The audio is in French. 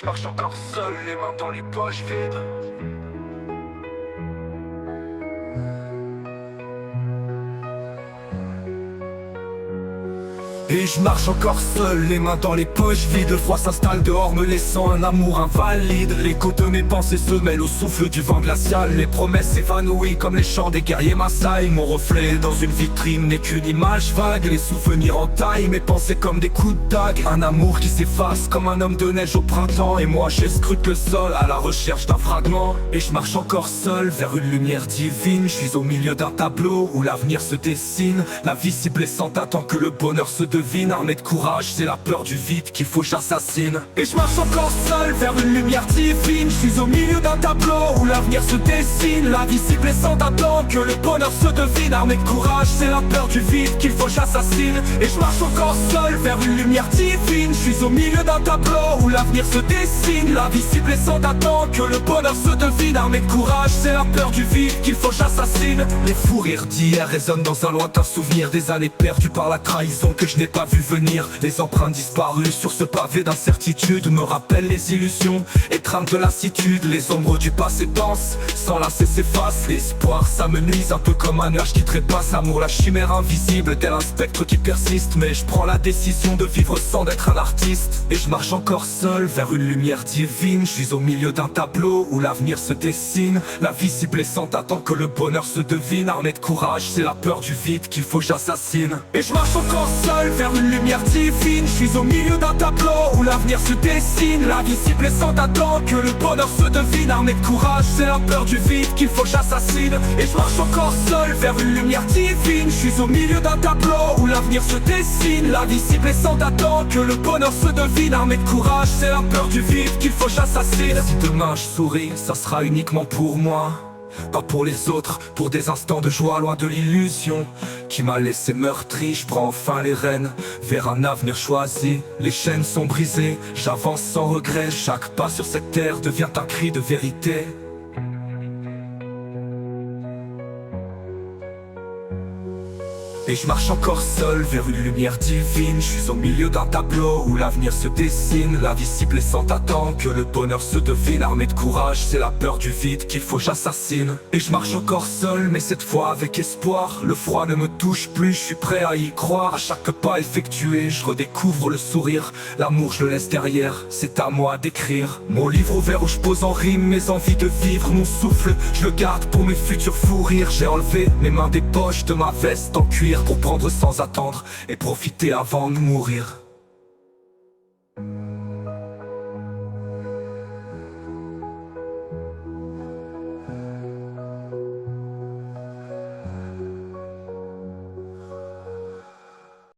je marche encore seul, les mains dans les poches vides. Et je marche encore seul, les mains dans les poches vides. Le froid s'installe dehors, me laissant un amour invalide. L'écho de mes pensées se mêle au souffle du vent glacial. Les promesses s'évanouissent comme les chants des guerriers Maasai. Mon reflet dans une vitrine n'est qu'une image vague. Les souvenirs entaillent mes pensées comme des coups de dague. Un amour qui s'efface comme un homme de neige au printemps. Et moi j'escrute le sol à la recherche d'un fragment. Et je marche encore seul vers une lumière divine. Je suis au milieu d'un tableau où l'avenir se dessine. La vie si blessante attend que le bonheur se devine. Armé de courage, c'est la peur du vide qu'il faut que j'assassine. Et je marche encore seul vers une lumière divine. Je suis au milieu d'un tableau où l'avenir se dessine. La vie si blessante attend que le bonheur se devine. Armé de courage, c'est la peur du vide qu'il faut que j'assassine. Et je marche encore seul vers une lumière divine. Je suis au milieu d'un tableau où l'avenir se dessine. La vie si blessante attend que le bonheur se devine. Armé de courage, c'est la peur du vide qu'il faut que j'assassine. Les fous rires d'hier résonnent dans un lointain souvenir. Des années perdues par la trahison que je n'ai pas vu venir. Les empreintes disparues sur ce pavé d'incertitude me rappellent les illusions, étreintes de lassitude. Les ombres du passé dansent, sans lasser s'effacent. L'espoir s'amenuise un peu comme un nuage qui trépasse. Amour, la chimère invisible, tel un spectre qui persiste. Mais je prends la décision de vivre sans d'être un artiste. Et je marche encore seul vers une lumière divine. Je suis au milieu d'un tableau où l'avenir se dessine. La vie si blessante attend que le bonheur se devine. Armé de courage, c'est la peur du vide qu'il faut que j'assassine. Et je marche encore seul vers une lumière divine. Je suis au milieu d'un tableau où l'avenir se dessine. La vie si blessante attend que le bonheur se devine. Armé de courage, c'est la peur du vide qu'il faut que j'assassine. Et je marche encore seul vers une lumière divine. Je suis au milieu d'un tableau où l'avenir se dessine. La vie si blessante attend que le bonheur se devine. Armé de courage, c'est la peur du vide qu'il faut que j'assassine. Si demain je souris, ça sera uniquement pour moi, pas pour les autres, pour des instants de joie loin de l'illusion qui m'a laissé meurtri. Je prends enfin les rênes vers un avenir choisi. Les chaînes sont brisées, j'avance sans regret. Chaque pas sur cette terre devient un cri de vérité. Et je marche encore seul vers une lumière divine. Je suis au milieu d'un tableau où l'avenir se dessine. La vie si blessante attend que le bonheur se devine. Armé de courage, c'est la peur du vide qu'il faut que j'assassine. Et je marche encore seul, mais cette fois avec espoir. Le froid ne me touche plus, je suis prêt à y croire. À chaque pas effectué, je redécouvre le sourire. L'amour je le laisse derrière, c'est à moi d'écrire. Mon livre ouvert où je pose en rime mes envies de vivre. Mon souffle, je le garde pour mes futurs fous rires. J'ai enlevé mes mains des poches de ma veste en cuir pour prendre sans attendre et profiter avant de mourir.